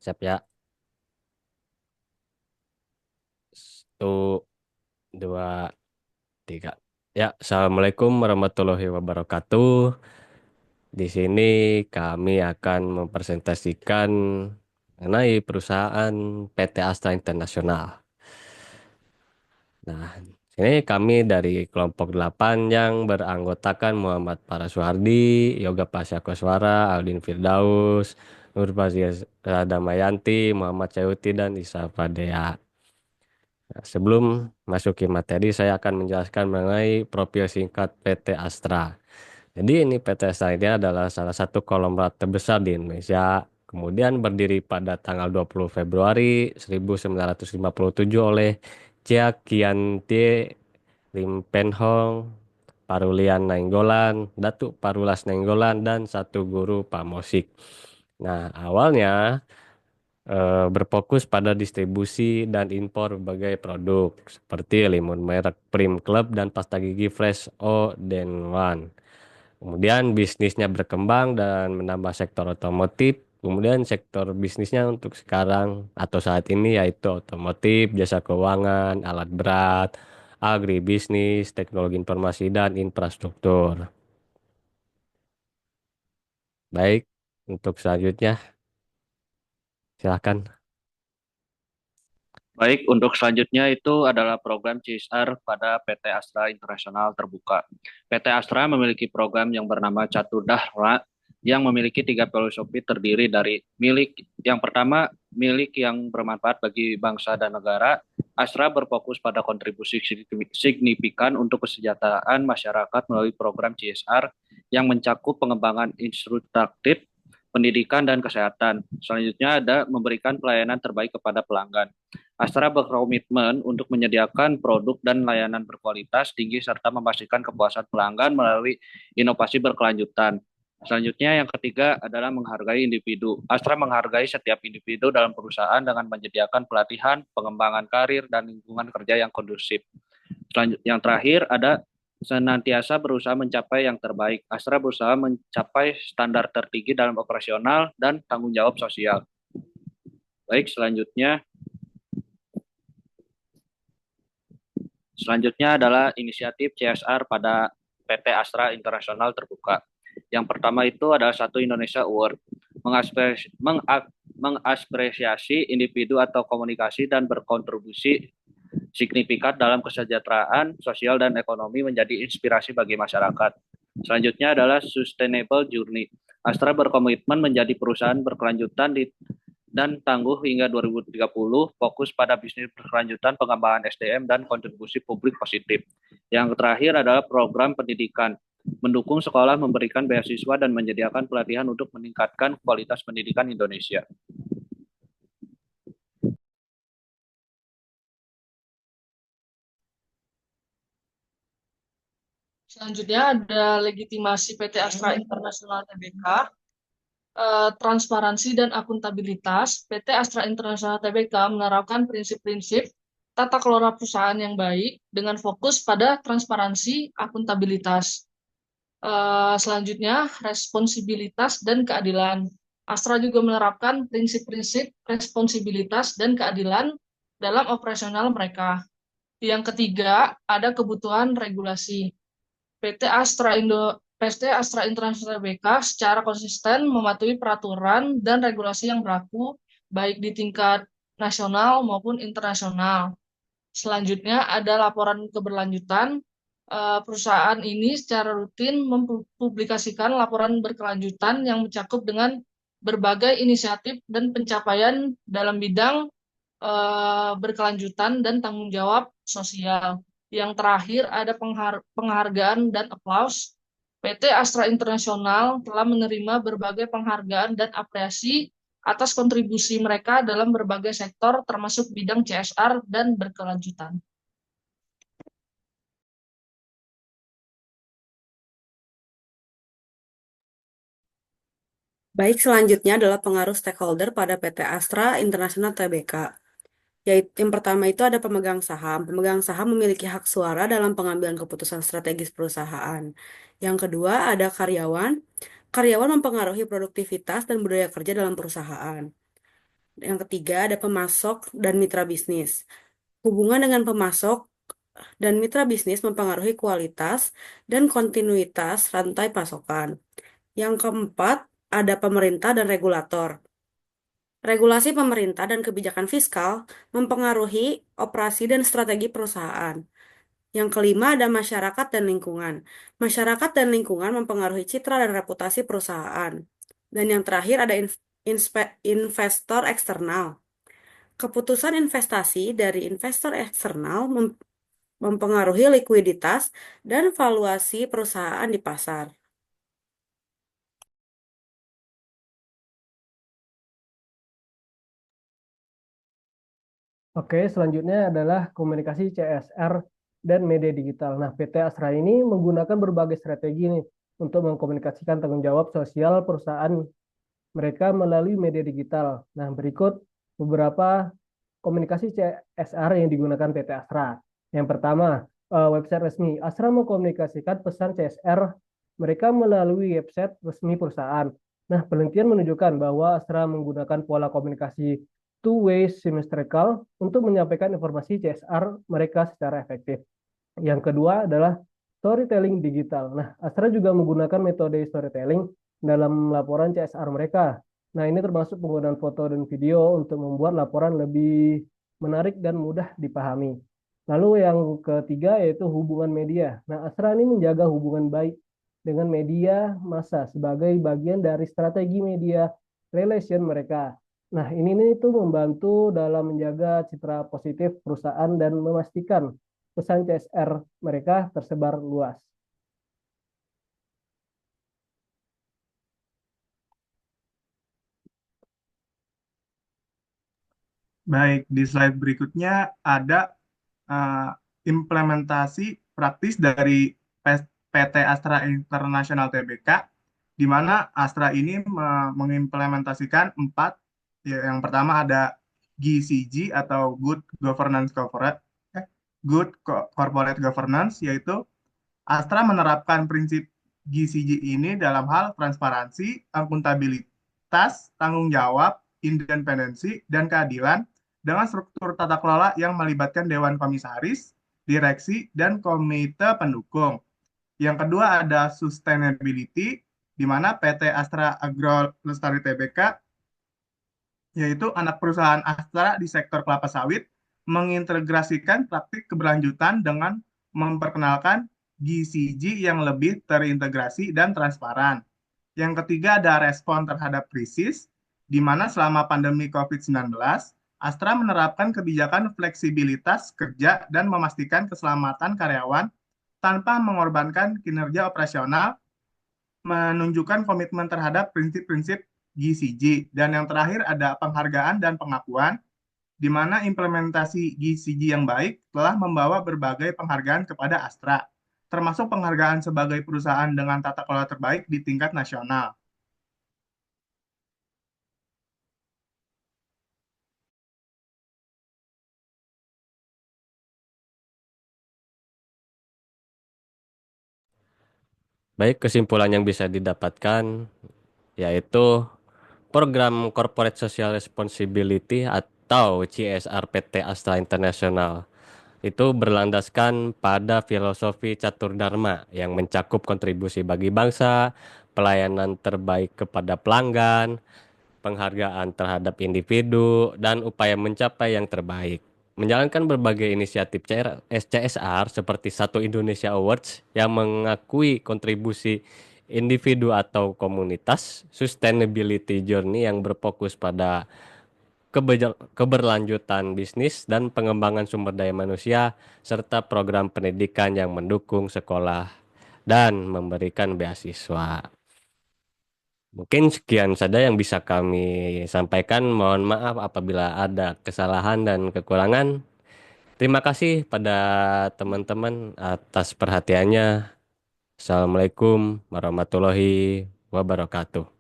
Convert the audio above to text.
Siap ya. Satu, dua, tiga. Ya, Assalamualaikum warahmatullahi wabarakatuh. Di sini kami akan mempresentasikan mengenai perusahaan PT Astra Internasional. Nah, ini kami dari kelompok 8 yang beranggotakan Muhammad Parasuhardi, Yoga Pasha Koswara, Aldin Firdaus, Nur Fazia Damayanti, Muhammad Sayuti, dan Isa Fadea. Nah, sebelum masuki materi, saya akan menjelaskan mengenai profil singkat PT Astra. Jadi ini PT Astra ini adalah salah satu konglomerat terbesar di Indonesia. Kemudian berdiri pada tanggal 20 Februari 1957 oleh Chia Kian Tie, Lim Pen Hong, Parulian Nainggolan, Datuk Parulas Nainggolan, dan satu guru Pak Mosik. Nah, awalnya berfokus pada distribusi dan impor berbagai produk seperti limun merek Prim Club dan pasta gigi Fresh O dan One. Kemudian bisnisnya berkembang dan menambah sektor otomotif. Kemudian sektor bisnisnya untuk sekarang atau saat ini yaitu otomotif, jasa keuangan, alat berat, agribisnis, teknologi informasi dan infrastruktur. Baik, untuk selanjutnya silakan. Baik, untuk selanjutnya itu adalah program CSR pada PT Astra Internasional Terbuka. PT Astra memiliki program yang bernama Catudahra yang memiliki tiga filosofi terdiri dari milik. Yang pertama, milik yang bermanfaat bagi bangsa dan negara. Astra berfokus pada kontribusi signifikan untuk kesejahteraan masyarakat melalui program CSR yang mencakup pengembangan instruktif, pendidikan, dan kesehatan. Selanjutnya ada memberikan pelayanan terbaik kepada pelanggan. Astra berkomitmen untuk menyediakan produk dan layanan berkualitas tinggi serta memastikan kepuasan pelanggan melalui inovasi berkelanjutan. Selanjutnya yang ketiga adalah menghargai individu. Astra menghargai setiap individu dalam perusahaan dengan menyediakan pelatihan, pengembangan karir, dan lingkungan kerja yang kondusif. Yang terakhir ada senantiasa berusaha mencapai yang terbaik. Astra berusaha mencapai standar tertinggi dalam operasional dan tanggung jawab sosial. Baik, selanjutnya adalah inisiatif CSR pada PT Astra Internasional Terbuka. Yang pertama itu adalah satu Indonesia Award, mengapresiasi individu atau komunikasi dan berkontribusi signifikan dalam kesejahteraan sosial dan ekonomi menjadi inspirasi bagi masyarakat. Selanjutnya adalah Sustainable Journey. Astra berkomitmen menjadi perusahaan berkelanjutan dan tangguh hingga 2030, fokus pada bisnis berkelanjutan, pengembangan SDM, dan kontribusi publik positif. Yang terakhir adalah program pendidikan, mendukung sekolah, memberikan beasiswa, dan menyediakan pelatihan untuk meningkatkan kualitas pendidikan Indonesia. Selanjutnya ada legitimasi PT Astra Internasional Tbk, transparansi dan akuntabilitas. PT Astra Internasional Tbk menerapkan prinsip-prinsip tata kelola perusahaan yang baik dengan fokus pada transparansi, akuntabilitas. Selanjutnya, responsibilitas dan keadilan. Astra juga menerapkan prinsip-prinsip responsibilitas dan keadilan dalam operasional mereka. Yang ketiga, ada kebutuhan regulasi. PT Astra International BK secara konsisten mematuhi peraturan dan regulasi yang berlaku baik di tingkat nasional maupun internasional. Selanjutnya ada laporan keberlanjutan. Perusahaan ini secara rutin mempublikasikan laporan berkelanjutan yang mencakup dengan berbagai inisiatif dan pencapaian dalam bidang berkelanjutan dan tanggung jawab sosial. Yang terakhir ada penghargaan dan aplaus. PT Astra Internasional telah menerima berbagai penghargaan dan apresiasi atas kontribusi mereka dalam berbagai sektor termasuk bidang CSR dan berkelanjutan. Baik, selanjutnya adalah pengaruh stakeholder pada PT Astra International Tbk. Yaitu yang pertama itu ada pemegang saham. Pemegang saham memiliki hak suara dalam pengambilan keputusan strategis perusahaan. Yang kedua ada karyawan. Karyawan mempengaruhi produktivitas dan budaya kerja dalam perusahaan. Yang ketiga ada pemasok dan mitra bisnis. Hubungan dengan pemasok dan mitra bisnis mempengaruhi kualitas dan kontinuitas rantai pasokan. Yang keempat ada pemerintah dan regulator. Regulasi pemerintah dan kebijakan fiskal mempengaruhi operasi dan strategi perusahaan. Yang kelima ada masyarakat dan lingkungan. Masyarakat dan lingkungan mempengaruhi citra dan reputasi perusahaan. Dan yang terakhir ada investor eksternal. Keputusan investasi dari investor eksternal mempengaruhi likuiditas dan valuasi perusahaan di pasar. Oke, selanjutnya adalah komunikasi CSR dan media digital. Nah, PT Astra ini menggunakan berbagai strategi nih untuk mengkomunikasikan tanggung jawab sosial perusahaan mereka melalui media digital. Nah, berikut beberapa komunikasi CSR yang digunakan PT Astra. Yang pertama, website resmi. Astra mengkomunikasikan pesan CSR mereka melalui website resmi perusahaan. Nah, penelitian menunjukkan bahwa Astra menggunakan pola komunikasi two-way symmetrical untuk menyampaikan informasi CSR mereka secara efektif. Yang kedua adalah storytelling digital. Nah, Astra juga menggunakan metode storytelling dalam laporan CSR mereka. Nah, ini termasuk penggunaan foto dan video untuk membuat laporan lebih menarik dan mudah dipahami. Lalu yang ketiga yaitu hubungan media. Nah, Astra ini menjaga hubungan baik dengan media massa sebagai bagian dari strategi media relation mereka. Nah, ini itu membantu dalam menjaga citra positif perusahaan dan memastikan pesan CSR mereka tersebar luas. Baik, di slide berikutnya ada uh, implementasi praktis dari PT Astra International Tbk, di mana Astra ini mengimplementasikan empat. Yang pertama ada GCG atau Good Corporate Governance, yaitu Astra menerapkan prinsip GCG ini dalam hal transparansi, akuntabilitas, tanggung jawab, independensi, dan keadilan dengan struktur tata kelola yang melibatkan Dewan Komisaris, Direksi, dan Komite Pendukung. Yang kedua ada sustainability, di mana PT Astra Agro Lestari Tbk, yaitu anak perusahaan Astra di sektor kelapa sawit, mengintegrasikan praktik keberlanjutan dengan memperkenalkan GCG yang lebih terintegrasi dan transparan. Yang ketiga ada respon terhadap krisis, di mana selama pandemi COVID-19, Astra menerapkan kebijakan fleksibilitas kerja dan memastikan keselamatan karyawan tanpa mengorbankan kinerja operasional, menunjukkan komitmen terhadap prinsip-prinsip GCG. Dan yang terakhir ada penghargaan dan pengakuan, di mana implementasi GCG yang baik telah membawa berbagai penghargaan kepada Astra, termasuk penghargaan sebagai perusahaan dengan tata kelola terbaik di tingkat nasional. Baik, kesimpulan yang bisa didapatkan yaitu program Corporate Social Responsibility atau CSR PT Astra International itu berlandaskan pada filosofi catur dharma yang mencakup kontribusi bagi bangsa, pelayanan terbaik kepada pelanggan, penghargaan terhadap individu, dan upaya mencapai yang terbaik. Menjalankan berbagai inisiatif CSR seperti Satu Indonesia Awards yang mengakui kontribusi individu atau komunitas, sustainability journey yang berfokus pada keberlanjutan bisnis dan pengembangan sumber daya manusia, serta program pendidikan yang mendukung sekolah dan memberikan beasiswa. Mungkin sekian saja yang bisa kami sampaikan. Mohon maaf apabila ada kesalahan dan kekurangan. Terima kasih pada teman-teman atas perhatiannya. Assalamualaikum warahmatullahi wabarakatuh.